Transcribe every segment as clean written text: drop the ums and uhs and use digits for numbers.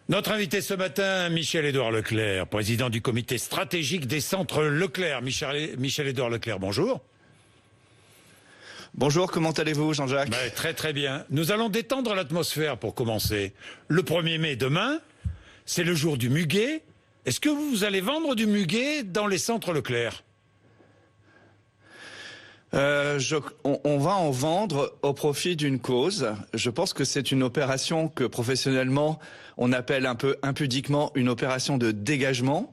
Notre invité ce matin, Michel-Édouard Leclerc, président du comité stratégique des centres Leclerc. Michel-Édouard Leclerc, bonjour. Bonjour, comment allez-vous Jean-Jacques? Très très bien. Nous allons détendre l'atmosphère pour commencer. Le 1er mai, demain, c'est le jour du muguet. Est-ce que vous allez vendre du muguet dans les centres Leclerc? On va en vendre au profit d'une cause. Je pense que c'est une opération que professionnellement on appelle un peu impudiquement une opération de dégagement.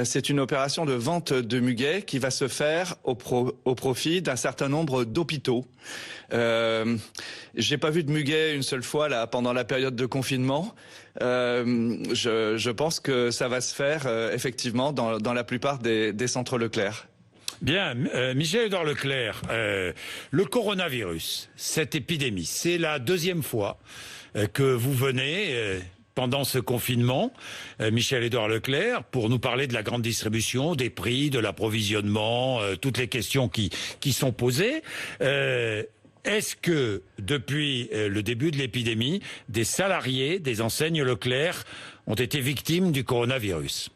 C'est une opération de vente de muguet qui va se faire au profit d'un certain nombre d'hôpitaux. J'ai pas vu de muguet une seule fois là pendant la période de confinement. Je pense que ça va se faire effectivement dans la plupart des centres Leclerc. Bien, Michel-Édouard Leclerc, le coronavirus, cette épidémie, c'est la deuxième fois que vous venez pendant ce confinement, Michel-Édouard Leclerc, pour nous parler de la grande distribution, des prix, de l'approvisionnement, toutes les questions qui sont posées. Est-ce que, depuis le début de l'épidémie, des salariés des enseignes Leclerc ont été victimes du coronavirus ?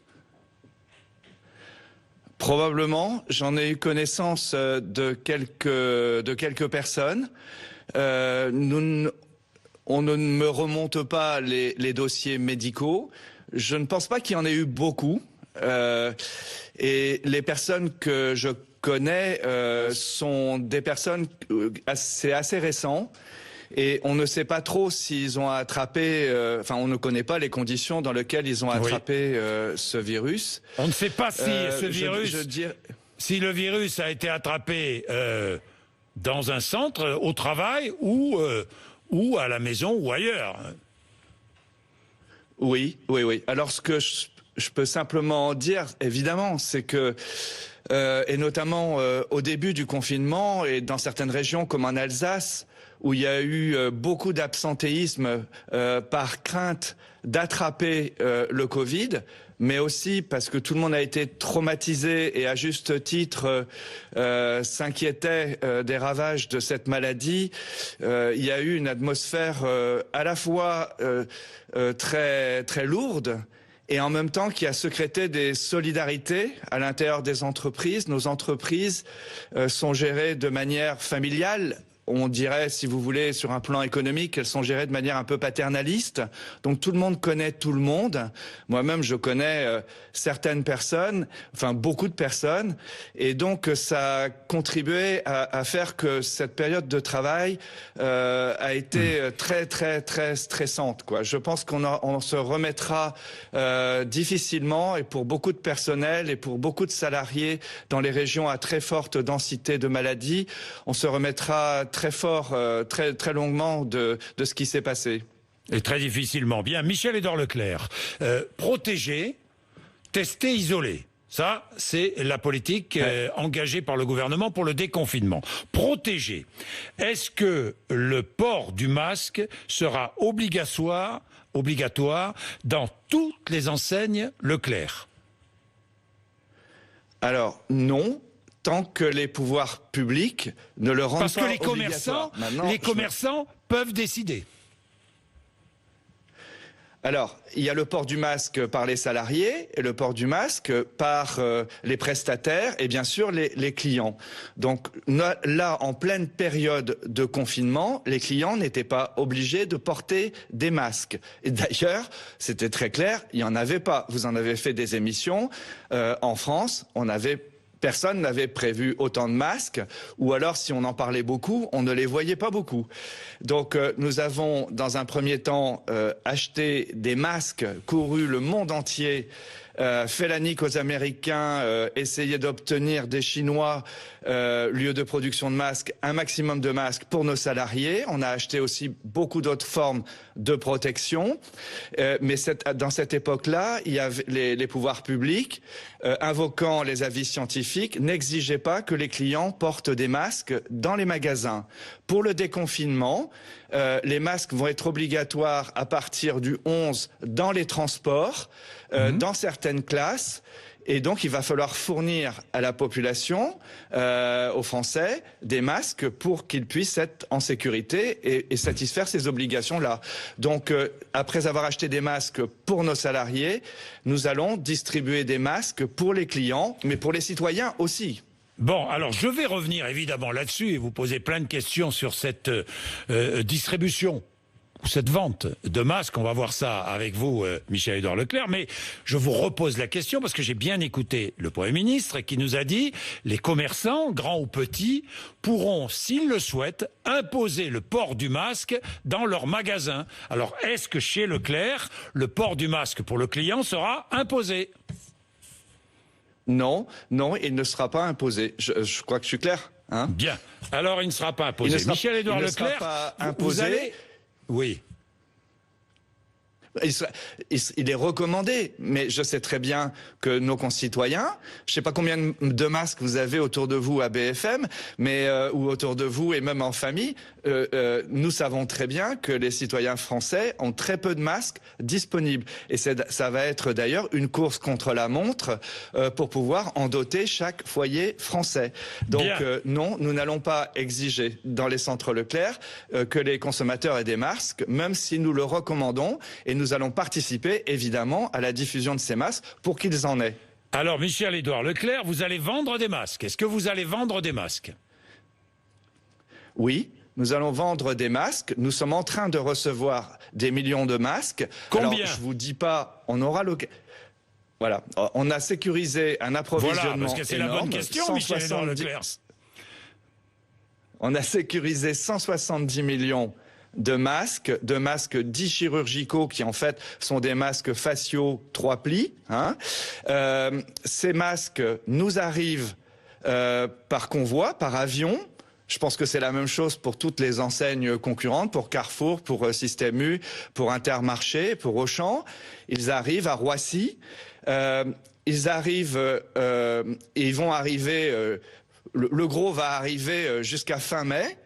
Probablement, j'en ai eu connaissance de quelques personnes. On ne me remonte pas les dossiers médicaux. Je ne pense pas qu'il y en ait eu beaucoup. Et les personnes que je connais sont des personnes assez récents. Et on ne sait pas trop s'ils ont attrapé, on ne connaît pas les conditions dans lesquelles ils ont attrapé ce virus. On ne sait pas si ce virus, si le virus a été attrapé dans un centre, au travail ou à la maison ou ailleurs. Oui. Alors ce que je peux simplement dire, évidemment, c'est que et notamment au début du confinement et dans certaines régions comme en Alsace, où il y a eu beaucoup d'absentéisme par crainte d'attraper le Covid, mais aussi parce que tout le monde a été traumatisé et à juste titre s'inquiétait des ravages de cette maladie. Il y a eu une atmosphère à la fois très lourde, et en même temps qui a sécrété des solidarités à l'intérieur des entreprises. Nos entreprises sont gérées de manière familiale. On dirait, si vous voulez, sur un plan économique, qu'elles sont gérées de manière un peu paternaliste. Donc tout le monde connaît tout le monde. Moi-même, je connais certaines personnes, beaucoup de personnes. Et donc ça a contribué à faire que cette période de travail a été très stressante, quoi. Je pense qu'on se remettra difficilement, et pour beaucoup de personnel et pour beaucoup de salariés dans les régions à très forte densité de maladies, on se remettra très fort, très longuement de ce qui s'est passé. Et très difficilement. Bien, Michel-Édouard Leclerc, protéger, tester, isoler. Ça, c'est la politique engagée par le gouvernement pour le déconfinement. Protéger. Est-ce que le port du masque sera obligatoire dans toutes les enseignes Leclerc? Alors, non. Tant que les pouvoirs publics ne le rendent pas Parce obligatoire. que les commerçants peuvent décider. Alors, il y a le port du masque par les salariés et le port du masque par les prestataires et bien sûr les clients. Donc là, en pleine période de confinement, les clients n'étaient pas obligés de porter des masques. Et d'ailleurs, c'était très clair, il n'y en avait pas. Vous en avez fait des émissions. En France, personne n'avait prévu autant de masques, ou alors si on en parlait beaucoup, on ne les voyait pas beaucoup. Donc nous avons dans un premier temps acheté des masques, couru le monde entier, fait la nique aux Américains, essayé d'obtenir des Chinois, lieu de production de masques, un maximum de masques pour nos salariés. On a acheté aussi beaucoup d'autres formes de protection. Mais dans cette époque-là, il y avait les pouvoirs publics, invoquant les avis scientifiques, n'exigeaient pas que les clients portent des masques dans les magasins. Pour le déconfinement, les masques vont être obligatoires à partir du 11 dans les transports, dans certaines classes. Et donc, il va falloir fournir à la population, aux Français, des masques pour qu'ils puissent être en sécurité et satisfaire ces obligations-là. Donc, après avoir acheté des masques pour nos salariés, nous allons distribuer des masques pour les clients, mais pour les citoyens aussi. Bon, alors je vais revenir évidemment là-dessus et vous poser plein de questions sur cette distribution. Cette vente de masques, on va voir ça avec vous, Michel-Édouard Leclerc, mais je vous repose la question parce que j'ai bien écouté le Premier ministre qui nous a dit les commerçants, grands ou petits, pourront, s'ils le souhaitent, imposer le port du masque dans leur magasin. Alors, est-ce que chez Leclerc, le port du masque pour le client sera imposé ? Non, il ne sera pas imposé. Je crois que je suis clair. Hein ? Bien. Alors, il ne sera pas imposé. Michel-Édouard Leclerc, vous allez... Oui. Il est recommandé, mais je sais très bien que nos concitoyens, je ne sais pas combien de masques vous avez autour de vous à BFM, mais ou autour de vous et même en famille, nous savons très bien que les citoyens français ont très peu de masques disponibles. Et ça va être d'ailleurs une course contre la montre pour pouvoir en doter chaque foyer français. Donc non, nous n'allons pas exiger dans les centres Leclerc que les consommateurs aient des masques, même si nous le recommandons, et nous allons participer évidemment à la diffusion de ces masques pour qu'ils en aient. Alors Michel-Édouard Leclerc, vous allez vendre des masques. Est-ce que vous allez vendre des masques ? Oui. Nous allons vendre des masques. Nous sommes en train de recevoir des millions de masques. Combien ? Alors, je vous dis pas, on aura l'occasion. Voilà, on a sécurisé un approvisionnement. Voilà, parce que c'est énorme, la bonne question, Michel-Édouard Leclerc. On a sécurisé 170 millions de masques dits chirurgicaux qui en fait sont des masques faciaux 3 plis. Hein. Ces masques nous arrivent par convoi, par avion. Je pense que c'est la même chose pour toutes les enseignes concurrentes, pour Carrefour, pour Système U, pour Intermarché, pour Auchan. Ils arrivent à Roissy. Ils arrivent et ils vont arriver. Le gros va arriver jusqu'à fin mai.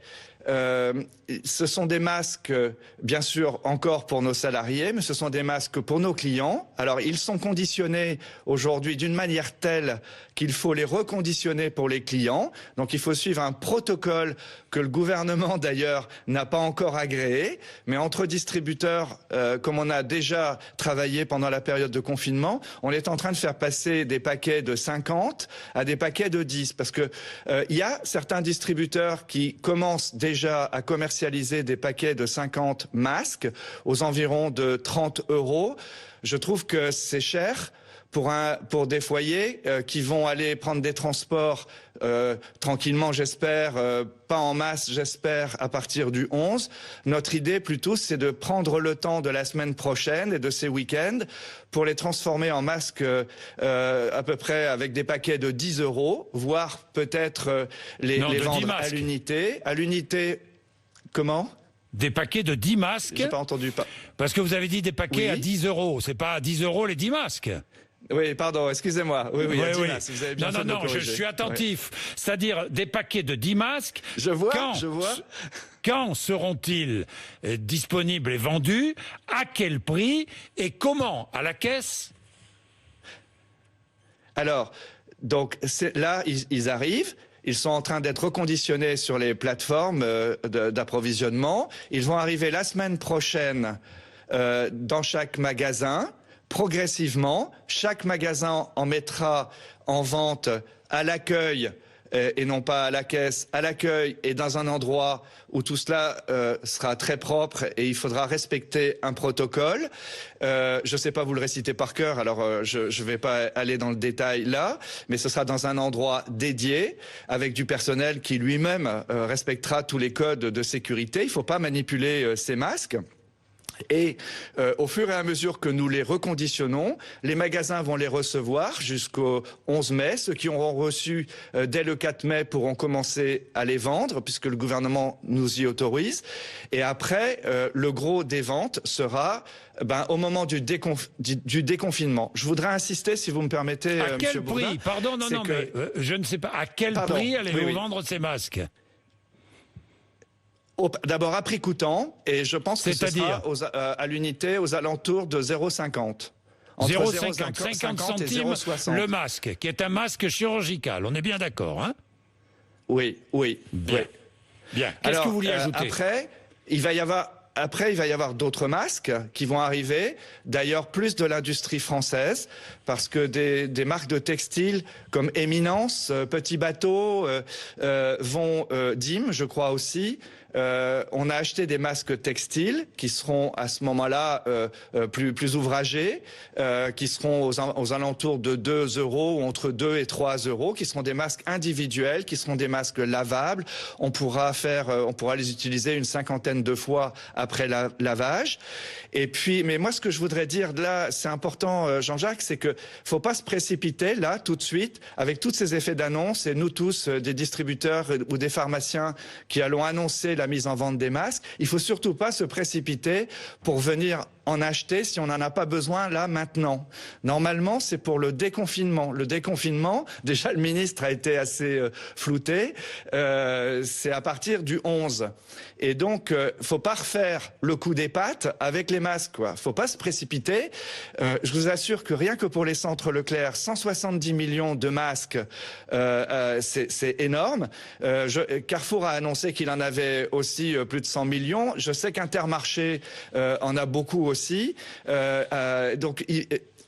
Ce sont des masques, bien sûr, encore pour nos salariés, mais ce sont des masques pour nos clients. Alors, ils sont conditionnés aujourd'hui d'une manière telle qu'il faut les reconditionner pour les clients. Donc, il faut suivre un protocole que le gouvernement, d'ailleurs, n'a pas encore agréé. Mais entre distributeurs, comme on a déjà travaillé pendant la période de confinement, on est en train de faire passer des paquets de 50 à des paquets de 10. Parce que il y a certains distributeurs qui commencent déjà à commercialiser des paquets de 50 masques aux environs de 30 €. Je trouve que c'est cher pour des foyers qui vont aller prendre des transports tranquillement, j'espère, pas en masse, j'espère, à partir du 11. Notre idée, plutôt, c'est de prendre le temps de la semaine prochaine et de ces week-ends pour les transformer en masques à peu près avec des paquets de 10 €, voire peut-être les vendre à l'unité. À l'unité, comment ? Des paquets de 10 masques. J'ai pas entendu. Parce que vous avez dit des paquets à 10 €. C'est pas à 10 € les 10 masques. Oui, pardon, excusez-moi. Oui, à 10 masques. Vous avez bien fait de me corriger. Je suis attentif. Oui. C'est-à-dire des paquets de 10 masques. Je vois. Quand seront-ils disponibles et vendus ? À quel prix ? Et comment ? À la caisse ? Alors, donc là, ils arrivent. Ils sont en train d'être reconditionnés sur les plateformes d'approvisionnement. Ils vont arriver la semaine prochaine dans chaque magasin. Progressivement, chaque magasin en mettra en vente à l'accueil et non pas à la caisse, à l'accueil et dans un endroit où tout cela sera très propre et il faudra respecter un protocole. Je ne sais pas vous le réciter par cœur, alors je ne vais pas aller dans le détail là, mais ce sera dans un endroit dédié avec du personnel qui lui-même respectera tous les codes de sécurité. Il ne faut pas manipuler ces masques. Et au fur et à mesure que nous les reconditionnons, les magasins vont les recevoir jusqu'au 11 mai. Ceux qui auront reçu dès le 4 mai pourront commencer à les vendre puisque le gouvernement nous y autorise. Et après, le gros des ventes sera au moment du déconfinement. Je voudrais insister, si vous me permettez, à quel Monsieur prix Bourdin, Pardon, mais je ne sais pas. À quel prix allez-vous vendre ces masques ? D'abord à prix coûtant, et je pense que ce sera à l'unité aux alentours de 0,50. Entre 0,50 centimes 0,60. le masque, qui est un masque chirurgical. On est bien d'accord, hein? Oui, oui. Bien. Oui. Bien. Qu'est-ce que vous vouliez ajouter? Après, il va y avoir d'autres masques qui vont arriver, d'ailleurs plus de l'industrie française, parce que des marques de textiles comme Éminence, Petit Bateau, DIM, je crois aussi. On a acheté des masques textiles qui seront à ce moment-là plus ouvragés, qui seront aux alentours de 2 €, ou entre 2 et 3 €, qui seront des masques individuels, qui seront des masques lavables. On pourra les utiliser une 50aine de fois après lavage. Et puis, mais moi, ce que je voudrais dire là, c'est important, Jean-Jacques, c'est que faut pas se précipiter là tout de suite avec tous ces effets d'annonce, et nous tous, des distributeurs ou des pharmaciens qui allons annoncer la mise en vente des masques. Il faut surtout pas se précipiter pour venir en acheter si on n'en a pas besoin là maintenant. Normalement, c'est pour le déconfinement. Le déconfinement, déjà le ministre a été assez flouté, c'est à partir du 11. Et donc, faut pas refaire le coup des pattes avec les masques, quoi. Faut pas se précipiter. Je vous assure que rien que pour les centres Leclerc, 170 millions de masques, c'est énorme. Carrefour a annoncé qu'il en avait aussi plus de 100 millions. Je sais qu'Intermarché en a beaucoup aussi. Donc,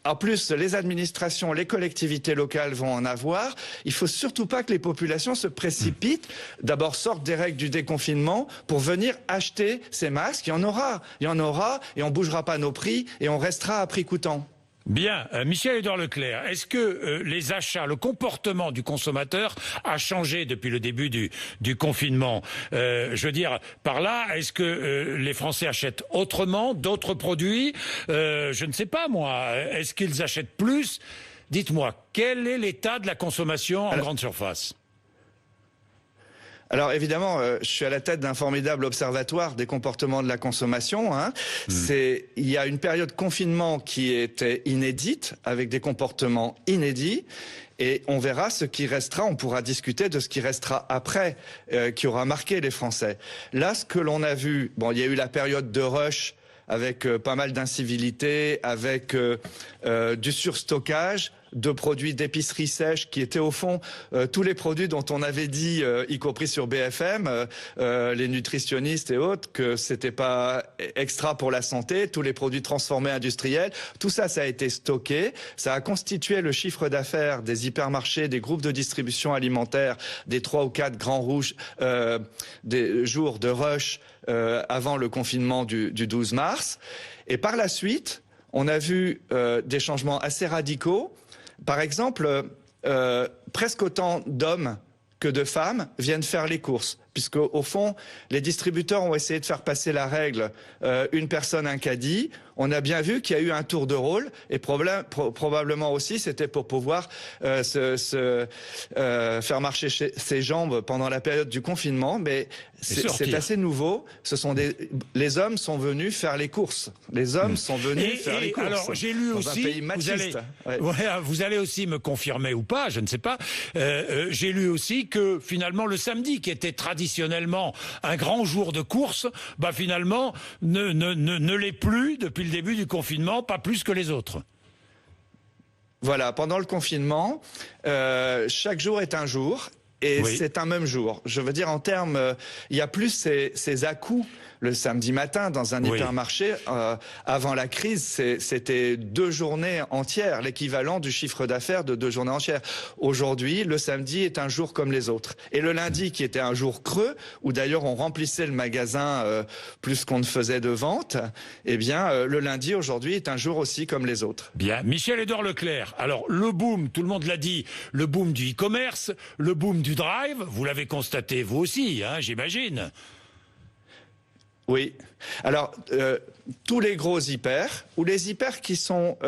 en plus, les administrations, les collectivités locales vont en avoir. Il faut surtout pas que les populations se précipitent. D'abord, sortent des règles du déconfinement pour venir acheter ces masques. Il y en aura, et on bougera pas nos prix, et on restera à prix coûtant. Bien, Michel-Édouard Leclerc, est-ce que les achats, le comportement du consommateur a changé depuis le début du confinement? Je veux dire, par là, est-ce que les Français achètent autrement, d'autres produits? Je ne sais pas, moi. Est-ce qu'ils achètent plus? Dites-moi, quel est l'état de la consommation en grande surface? Alors évidemment, je suis à la tête d'un formidable observatoire des comportements de la consommation. Hein. Il y a une période confinement qui était inédite, avec des comportements inédits. Et on verra ce qui restera, on pourra discuter de ce qui restera après, qui aura marqué les Français. Là, ce que l'on a vu, bon, il y a eu la période de rush, avec pas mal d'incivilités, avec du surstockage de produits d'épicerie sèche qui étaient au fond tous les produits dont on avait dit, y compris sur BFM, les nutritionnistes et autres, que c'était pas extra pour la santé, tous les produits transformés industriels, tout ça, ça a été stocké, ça a constitué le chiffre d'affaires des hypermarchés, des groupes de distribution alimentaire, des 3 ou 4 grands rouges, des jours de rush avant le confinement du 12 mars. Et par la suite, on a vu des changements assez radicaux. Par exemple, presque autant d'hommes que de femmes viennent faire les courses, puisque au fond, les distributeurs ont essayé de faire passer la règle une personne, un caddie. On a bien vu qu'il y a eu un tour de rôle, et probablement aussi c'était pour pouvoir faire marcher ses jambes pendant la période du confinement. Mais c'est assez nouveau. Les hommes sont venus faire les courses. Les hommes sont venus faire les courses. Alors j'ai lu aussi, un pays machiste. Vous allez aussi me confirmer ou pas, je ne sais pas. J'ai lu aussi que finalement le samedi, qui était traditionnellement un grand jour de course, bah finalement ne l'est plus depuis le début du confinement, pas plus que les autres. Voilà, pendant le confinement, chaque jour est un jour. Et c'est un même jour. Je veux dire, en termes, il y a plus ces à-coups. Le samedi matin, dans un hypermarché, avant la crise, c'était 2 journées entières, l'équivalent du chiffre d'affaires de 2 journées entières. Aujourd'hui, le samedi est un jour comme les autres. Et le lundi, qui était un jour creux, où d'ailleurs on remplissait le magasin plus qu'on ne faisait de vente, eh bien, le lundi, aujourd'hui, est un jour aussi comme les autres. Bien. Michel-Édouard Leclerc, alors le boom, tout le monde l'a dit, le boom du e-commerce, le boom du drive, vous l'avez constaté vous aussi, hein, j'imagine. Oui. Alors, tous les gros hyper, ou les hyper qui sont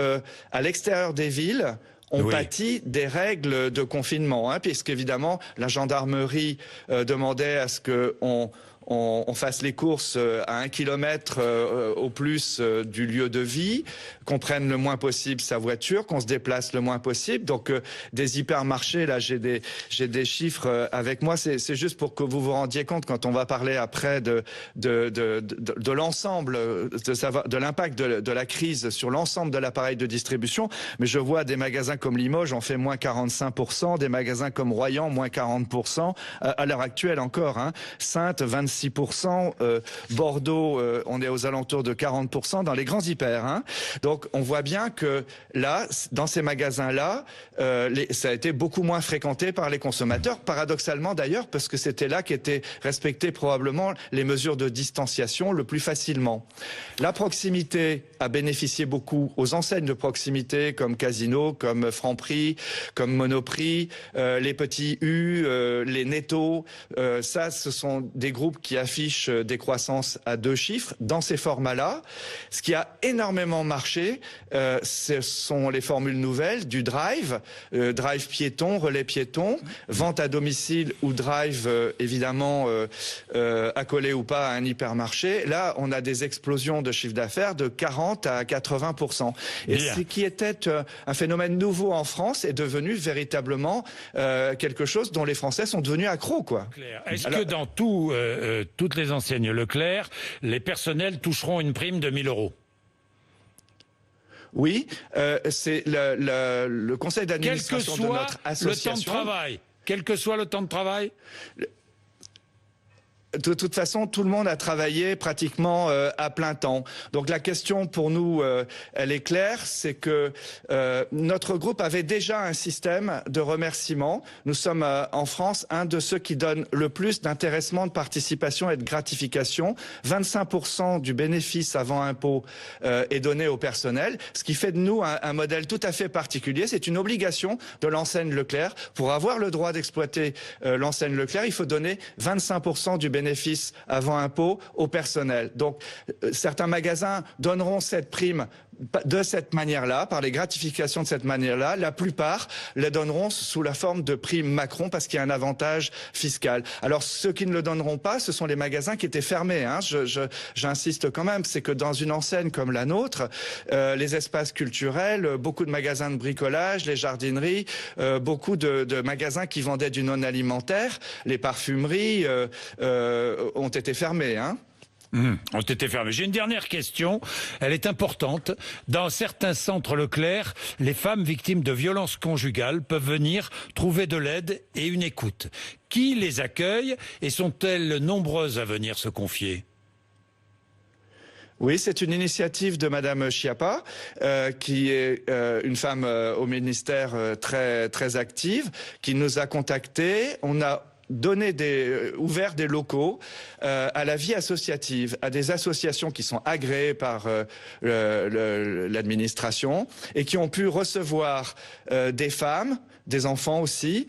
à l'extérieur des villes, ont pâti des règles de confinement, hein, puisqu'évidemment, la gendarmerie demandait à ce qu'on on fasse les courses à 1 kilomètre au plus du lieu de vie, qu'on prenne le moins possible sa voiture, qu'on se déplace le moins possible. Donc des hypermarchés, là j'ai des chiffres avec moi, c'est juste pour que vous vous rendiez compte quand on va parler après de l'ensemble, de l'impact de la crise sur l'ensemble de l'appareil de distribution. Mais je vois des magasins comme Limoges, on fait moins 45%, des magasins comme Royan, moins 40%, à l'heure actuelle encore, hein. Saintes, 26%, Bordeaux, on est aux alentours de 40% dans les grands hyper, hein. Donc on voit bien que là, dans ces magasins-là, ça a été beaucoup moins fréquenté par les consommateurs, paradoxalement d'ailleurs, parce que c'était là qu'étaient respectées probablement les mesures de distanciation le plus facilement. La proximité a bénéficié beaucoup aux enseignes de proximité comme Casino, comme Franprix, comme Monoprix, les petits U, les Netto. Ça, ce sont des groupes qui affichent des croissances à 2 chiffres dans ces formats-là. Ce qui a énormément marché, ce sont les formules nouvelles du drive, drive piéton, relais piéton, vente à domicile ou drive évidemment accolé ou pas à un hypermarché. Là, on a des explosions de chiffre d'affaires de 40 à 80%. Et ce qui était un phénomène nouveau en France est devenu véritablement quelque chose dont les Français sont devenus accros, quoi. Est-ce que dans toutes les enseignes Leclerc, les personnels toucheront une prime de 1 000 €? Oui, c'est le conseil d'administration de notre association. Le temps de travail, quel que soit le temps de travail. De toute façon, tout le monde a travaillé pratiquement à plein temps. Donc la question pour nous, elle est claire, c'est que notre groupe avait déjà un système de remerciement. Nous sommes en France un de ceux qui donnent le plus d'intéressement, de participation et de gratification. 25% du bénéfice avant impôt est donné au personnel, ce qui fait de nous un modèle tout à fait particulier. C'est une obligation de l'enseigne Leclerc. Pour avoir le droit d'exploiter l'enseigne Leclerc, il faut donner 25% du bénéfice avant impôt au personnel. Donc, certains magasins donneront cette prime de cette manière-là, par les gratifications de cette manière-là. La plupart les donneront sous la forme de prime Macron parce qu'il y a un avantage fiscal. Alors, ceux qui ne le donneront pas, ce sont les magasins qui étaient fermés, hein. J'insiste quand même, c'est que dans une enseigne comme la nôtre, les espaces culturels, beaucoup de magasins de bricolage, les jardineries, beaucoup de magasins qui vendaient du non-alimentaire, les parfumeries ont été fermés, hein. Ont été fermés. J'ai une dernière question, elle est importante. Dans certains centres Leclerc, les femmes victimes de violences conjugales peuvent venir trouver de l'aide et une écoute. Qui les accueille et sont-elles nombreuses à venir se confier ? Oui, c'est une initiative de Madame Schiappa, qui est une femme au ministère très, très active, qui nous a contactés. On a ouvert des locaux à la vie associative, à des associations qui sont agréées par l'administration et qui ont pu recevoir des femmes, des enfants aussi,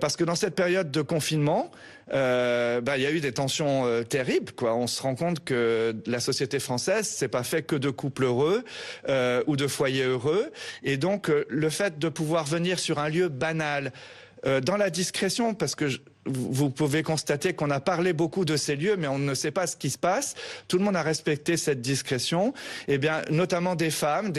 parce que dans cette période de confinement, il y a eu des tensions terribles, quoi. On se rend compte que la société française, c'est pas fait que de couples heureux ou de foyers heureux, et donc le fait de pouvoir venir sur un lieu banal, dans la discrétion, parce que vous pouvez constater qu'on a parlé beaucoup de ces lieux, mais on ne sait pas ce qui se passe. Tout le monde a respecté cette discrétion. Eh bien, notamment des femmes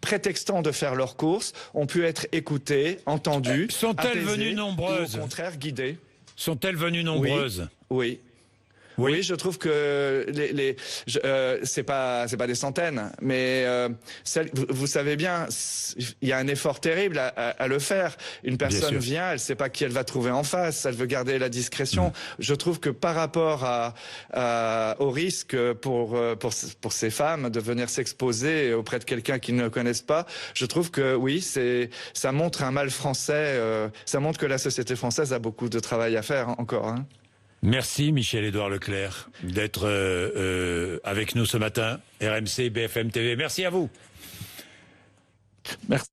prétextant de faire leurs courses, ont pu être écoutées, entendues, sont-elles venues nombreuses? Ou au contraire guidées. Sont-elles venues nombreuses? Oui. Oui, je trouve que c'est pas des centaines, mais vous savez bien, il y a un effort terrible à le faire. Une personne vient, elle sait pas qui elle va trouver en face, elle veut garder la discrétion. Je trouve que par rapport au risque pour ces femmes de venir s'exposer auprès de quelqu'un qu'ils ne connaissent pas, je trouve que oui, ça montre un mal français, ça montre que la société française a beaucoup de travail à faire encore, hein. Merci Michel-Édouard Leclerc d'être avec nous ce matin, RMC, BFM TV. Merci à vous. Merci.